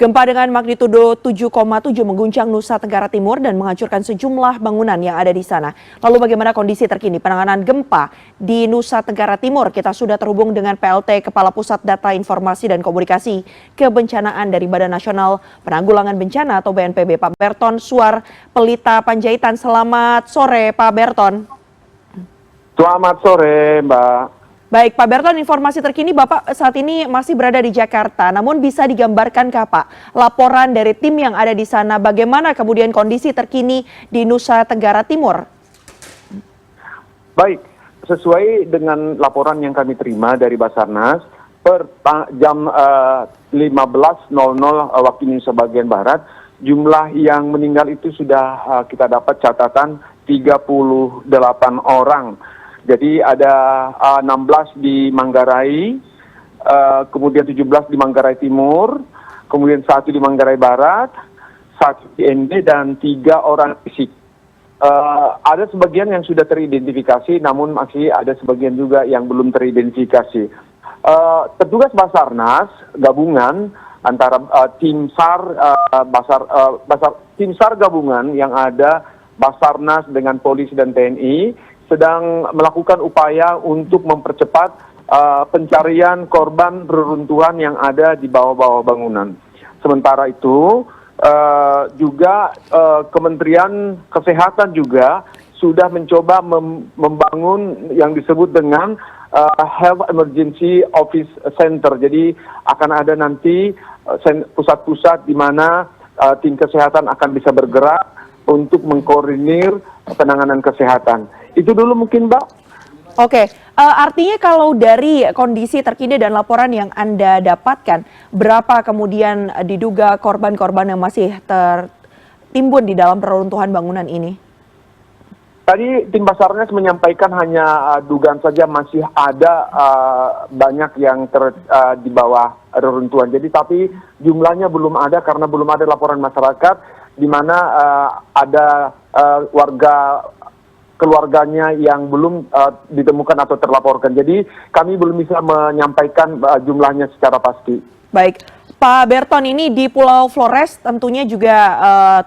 Gempa dengan magnitudo 7,7 mengguncang Nusa Tenggara Timur dan menghancurkan sejumlah bangunan yang ada di sana. Lalu bagaimana kondisi terkini penanganan gempa di Nusa Tenggara Timur? Kita sudah terhubung dengan PLT Kepala Pusat Data Informasi dan Komunikasi Kebencanaan dari Badan Nasional Penanggulangan Bencana atau BNPB, Pak Berton Suar Pelita Panjaitan. Selamat sore, Pak Berton. Selamat sore, Mbak. Baik, Pak Berton, informasi terkini Bapak saat ini masih berada di Jakarta. Namun bisa digambarkankah Pak laporan dari tim yang ada di sana, bagaimana kemudian kondisi terkini di Nusa Tenggara Timur? Baik, sesuai dengan laporan yang kami terima dari Basarnas, per jam 15.00 waktu Indonesia bagian Barat, jumlah yang meninggal itu sudah kita dapat catatan 38 orang. Jadi ada 16 di Manggarai, kemudian 17 di Manggarai Timur, kemudian 1 di Manggarai Barat, 1 di ND, dan 3 orang fisik. Ada sebagian yang sudah teridentifikasi, namun masih ada sebagian juga yang belum teridentifikasi. Petugas Basarnas gabungan antara tim SAR, tim SAR gabungan yang ada Basarnas dengan polisi dan TNI sedang melakukan upaya untuk mempercepat pencarian korban reruntuhan yang ada di bawah-bawah bangunan. Sementara itu juga Kementerian Kesehatan juga sudah mencoba membangun yang disebut dengan Health Emergency Office Center. Jadi akan ada nanti pusat-pusat di mana tim kesehatan akan bisa bergerak untuk mengkoordinir penanganan kesehatan. Itu dulu mungkin, Mbak. Oke, artinya kalau dari kondisi terkini dan laporan yang Anda dapatkan, berapa kemudian diduga korban-korban yang masih tertimbun di dalam reruntuhan bangunan ini? Tadi tim Basarnas menyampaikan hanya dugaan saja masih ada banyak yang di bawah reruntuhan. Jadi tapi jumlahnya belum ada karena belum ada laporan masyarakat di mana ada warga keluarganya yang belum ditemukan atau terlaporkan. Jadi kami belum bisa menyampaikan jumlahnya secara pasti. Baik, Pak Berton, ini di Pulau Flores tentunya juga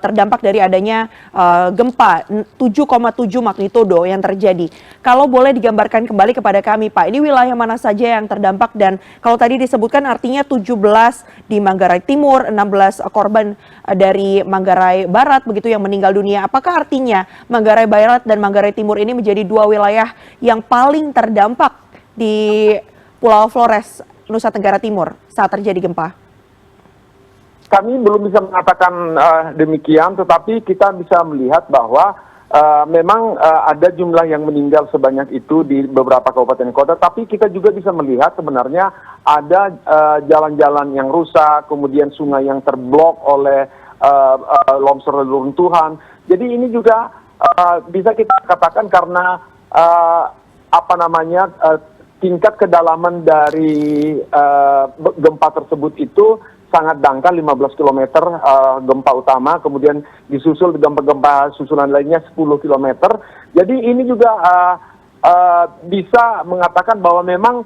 terdampak dari adanya gempa 7,7 magnitudo yang terjadi. Kalau boleh digambarkan kembali kepada kami, Pak, ini wilayah mana saja yang terdampak, dan kalau tadi disebutkan artinya 17 di Manggarai Timur, 16 korban dari Manggarai Barat begitu yang meninggal dunia. Apakah artinya Manggarai Barat dan Manggarai Timur ini menjadi dua wilayah yang paling terdampak di Pulau Flores, Nusa Tenggara Timur saat terjadi gempa? Kami belum bisa mengatakan demikian, tetapi kita bisa melihat bahwa memang ada jumlah yang meninggal sebanyak itu di beberapa kabupaten kota, tapi kita juga bisa melihat sebenarnya ada jalan-jalan yang rusak, kemudian sungai yang terblok oleh longsor reruntuhan. Jadi ini juga bisa kita katakan karena tingkat kedalaman dari gempa tersebut itu sangat dangkal, 15 km gempa utama, kemudian disusul gempa-gempa susulan lainnya 10 km. Jadi ini juga bisa mengatakan bahwa memang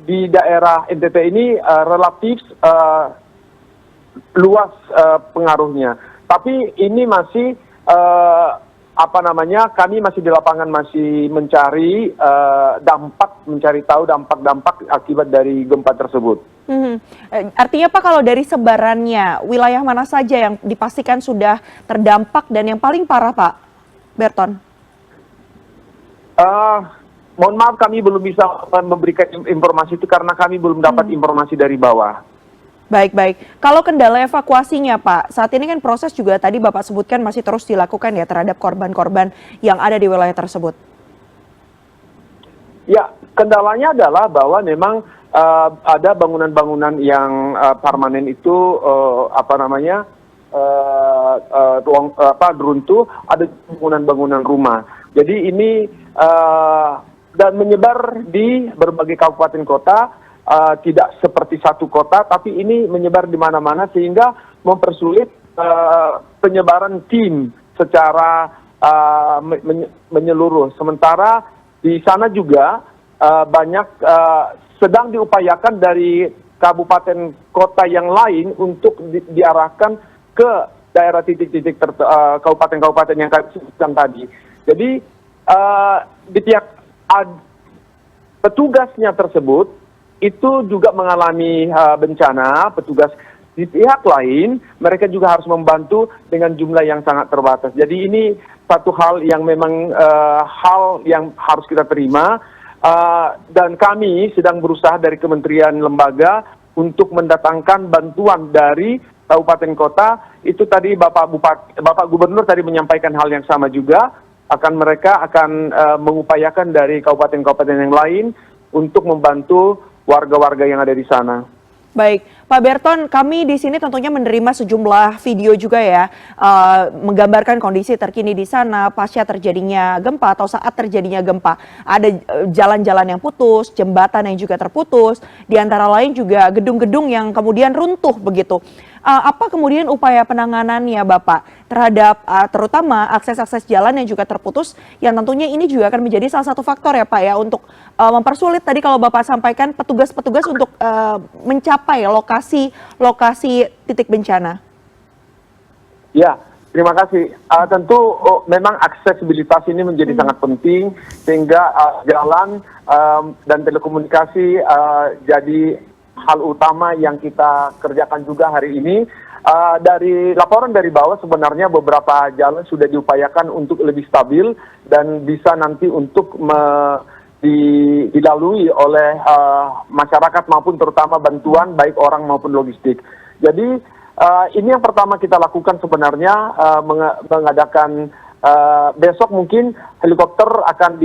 di daerah NTT ini relatif luas pengaruhnya. Tapi ini masih kami masih di lapangan masih mencari tahu dampak-dampak akibat dari gempa tersebut. Artinya Pak, kalau dari sebarannya, wilayah mana saja yang dipastikan sudah terdampak dan yang paling parah, Pak Berton? Mohon maaf, kami belum bisa memberikan informasi itu karena kami belum dapat informasi dari bawah. Baik. Kalau kendala evakuasinya, Pak, saat ini kan proses juga tadi Bapak sebutkan masih terus dilakukan ya terhadap korban-korban yang ada di wilayah tersebut. Ya, kendalanya adalah bahwa memang ada bangunan-bangunan yang permanen itu runtuh, ada bangunan-bangunan rumah. Jadi ini dan menyebar di berbagai kabupaten kota. Tidak seperti satu kota, tapi ini menyebar di mana-mana sehingga mempersulit penyebaran tim secara menyeluruh. Sementara di sana juga banyak sedang diupayakan dari kabupaten kota yang lain untuk diarahkan ke daerah titik-titik kabupaten-kabupaten yang kami sebutkan tadi. Jadi di pihak petugasnya tersebut itu juga mengalami bencana. Petugas di pihak lain mereka juga harus membantu dengan jumlah yang sangat terbatas. Jadi ini satu hal yang memang hal yang harus kita terima. Dan kami sedang berusaha dari kementerian lembaga untuk mendatangkan bantuan dari kabupaten kota. Itu tadi Bapak Gubernur tadi menyampaikan hal yang sama juga, mereka akan mengupayakan dari kabupaten-kabupaten yang lain untuk membantu warga-warga yang ada di sana. Baik, Pak Berton, kami di sini tentunya menerima sejumlah video juga ya, menggambarkan kondisi terkini di sana pasca terjadinya gempa atau saat terjadinya gempa. Ada jalan-jalan yang putus, jembatan yang juga terputus, di antara lain juga gedung-gedung yang kemudian runtuh begitu. Apa kemudian upaya penanganannya Bapak terhadap terutama akses-akses jalan yang juga terputus, yang tentunya ini juga akan menjadi salah satu faktor ya Pak ya untuk mempersulit tadi kalau Bapak sampaikan petugas-petugas untuk mencapai lokasi titik bencana. Ya, terima kasih. Tentu memang aksesibilitas ini menjadi sangat penting sehingga jalan dan telekomunikasi jadi hal utama yang kita kerjakan juga hari ini. Dari laporan dari bawah sebenarnya beberapa jalan sudah diupayakan untuk lebih stabil dan bisa nanti untuk dilalui oleh masyarakat maupun terutama bantuan baik orang maupun logistik. Jadi ini yang pertama kita lakukan sebenarnya mengadakan besok mungkin helikopter akan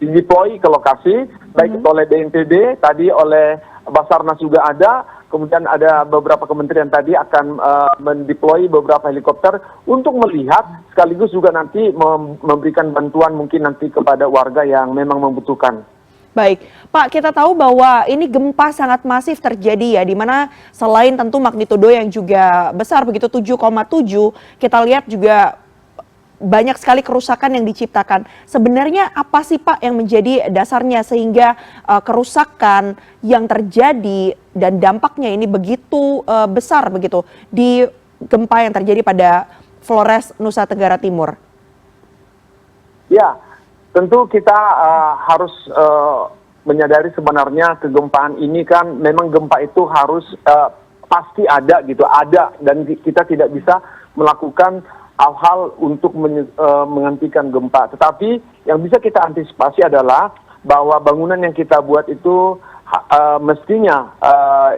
deploy ke lokasi, baik oleh BNPB, tadi oleh Basarnas juga ada, kemudian ada beberapa kementerian tadi akan mendeploy beberapa helikopter untuk melihat sekaligus juga nanti memberikan bantuan mungkin nanti kepada warga yang memang membutuhkan. Baik, Pak, kita tahu bahwa ini gempa sangat masif terjadi ya, di mana selain tentu magnitudo yang juga besar begitu 7,7, kita lihat juga banyak sekali kerusakan yang diciptakan. Sebenarnya apa sih Pak yang menjadi dasarnya sehingga kerusakan yang terjadi dan dampaknya ini begitu besar begitu di gempa yang terjadi pada Flores, Nusa Tenggara Timur? Ya, tentu kita harus menyadari sebenarnya kegempaan ini kan memang gempa itu harus pasti ada gitu, ada, dan kita tidak bisa melakukan hal-hal untuk menghentikan gempa. Tetapi yang bisa kita antisipasi adalah bahwa bangunan yang kita buat itu mestinya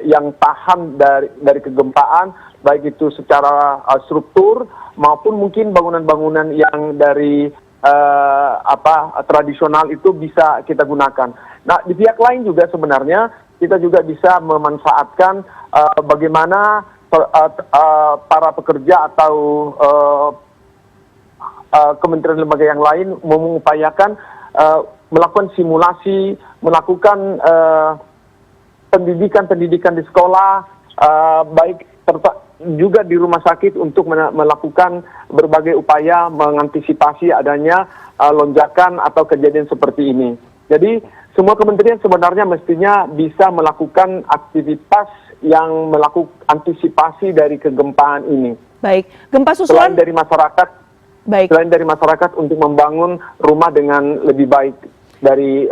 yang tahan dari kegempaan, baik itu secara struktur maupun mungkin bangunan-bangunan yang dari tradisional itu bisa kita gunakan. Nah, di pihak lain juga sebenarnya kita juga bisa memanfaatkan bagaimana para pekerja atau kementerian lembaga yang lain mengupayakan melakukan simulasi, melakukan pendidikan di sekolah, baik juga di rumah sakit untuk melakukan berbagai upaya mengantisipasi adanya lonjakan atau kejadian seperti ini. Jadi semua kementerian sebenarnya mestinya bisa melakukan aktivitas yang melakukan antisipasi dari kegempaan ini. Baik, gempa susulan Selain dari masyarakat untuk membangun rumah dengan lebih baik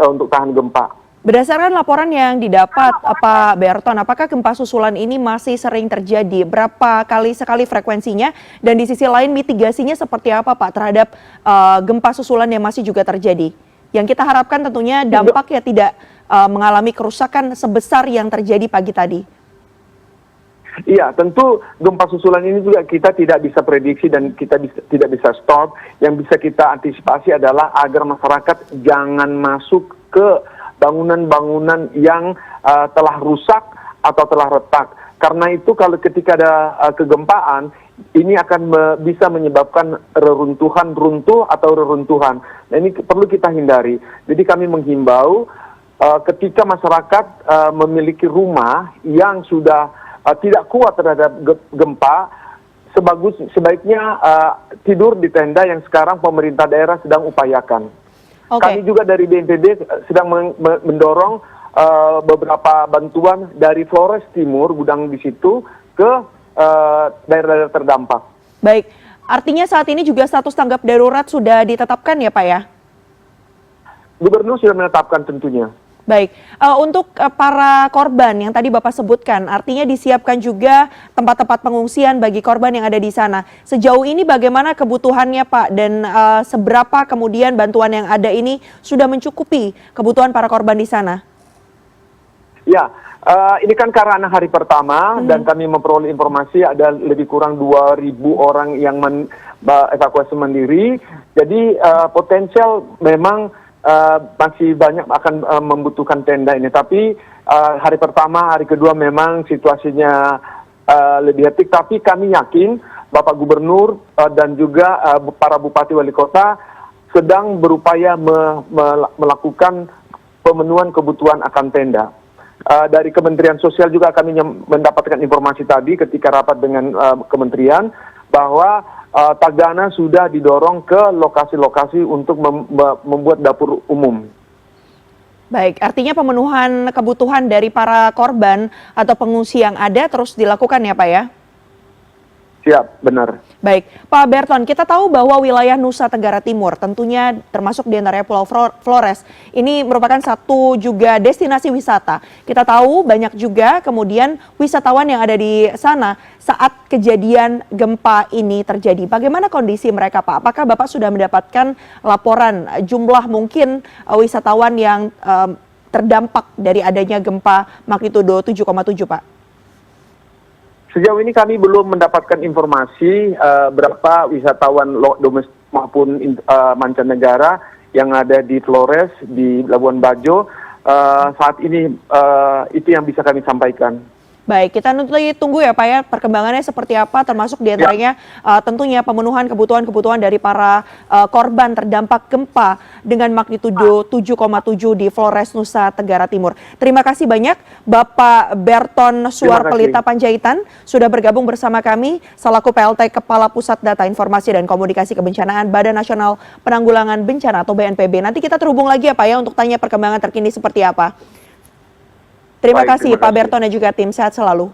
untuk tahan gempa. Berdasarkan laporan yang didapat Pak Berton, apakah gempa susulan ini masih sering terjadi? Berapa kali sekali frekuensinya? Dan di sisi lain mitigasinya seperti apa Pak terhadap gempa susulan yang masih juga terjadi? Yang kita harapkan tentunya dampaknya tidak mengalami kerusakan sebesar yang terjadi pagi tadi. Iya, tentu gempa susulan ini juga kita tidak bisa prediksi dan kita tidak bisa stop. Yang bisa kita antisipasi adalah agar masyarakat jangan masuk ke bangunan-bangunan yang telah rusak atau telah retak. Karena itu kalau ketika ada kegempaan, ini akan bisa menyebabkan runtuh atau reruntuhan. Nah, ini perlu kita hindari. Jadi kami menghimbau ketika masyarakat memiliki rumah yang sudah tidak kuat terhadap gempa, sebaiknya tidur di tenda yang sekarang pemerintah daerah sedang upayakan. Okay. Kami juga dari BNPB sedang mendorong beberapa bantuan dari Flores Timur, gudang di situ, ke daerah-daerah terdampak. Baik, artinya saat ini juga status tanggap darurat sudah ditetapkan ya Pak ya? Gubernur sudah menetapkan tentunya. Baik, untuk para korban yang tadi Bapak sebutkan, artinya disiapkan juga tempat-tempat pengungsian bagi korban yang ada di sana. Sejauh ini bagaimana kebutuhannya Pak dan seberapa kemudian bantuan yang ada ini sudah mencukupi kebutuhan para korban di sana? Ya, ini kan karena hari pertama dan kami memperoleh informasi ada lebih kurang 2.000 orang yang evakuasi mandiri. Jadi potensial memang masih banyak akan membutuhkan tenda ini. Tapi hari pertama, hari kedua memang situasinya lebih hektik. Tapi kami yakin Bapak Gubernur dan juga para Bupati Wali Kota sedang berupaya melakukan pemenuhan kebutuhan akan tenda. Dari Kementerian Sosial juga kami mendapatkan informasi tadi ketika rapat dengan kementerian bahwa Tagana sudah didorong ke lokasi-lokasi untuk membuat dapur umum. Baik, artinya pemenuhan kebutuhan dari para korban atau pengungsi yang ada terus dilakukan ya Pak ya? Siap, benar. Baik, Pak Berton, kita tahu bahwa wilayah Nusa Tenggara Timur tentunya termasuk di antaranya Pulau Flores. Ini merupakan satu juga destinasi wisata. Kita tahu banyak juga kemudian wisatawan yang ada di sana saat kejadian gempa ini terjadi. Bagaimana kondisi mereka Pak? Apakah Bapak sudah mendapatkan laporan jumlah mungkin wisatawan yang terdampak dari adanya gempa magnitudo 7,7 Pak? Sejauh ini kami belum mendapatkan informasi berapa wisatawan domestik maupun mancanegara yang ada di Flores, di Labuan Bajo. Saat ini itu yang bisa kami sampaikan. Baik, kita nanti tunggu ya Pak ya perkembangannya seperti apa, termasuk diantaranya tentunya pemenuhan kebutuhan-kebutuhan dari para korban terdampak gempa dengan magnitudo 7,7 di Flores, Nusa Tenggara Timur. Terima kasih banyak Bapak Berton Suar Pelita Panjaitan sudah bergabung bersama kami selaku PLT Kepala Pusat Data Informasi dan Komunikasi Kebencanaan Badan Nasional Penanggulangan Bencana atau BNPB. Nanti kita terhubung lagi ya Pak ya untuk tanya perkembangan terkini seperti apa. Terima kasih Pak Berton dan juga tim, sehat selalu.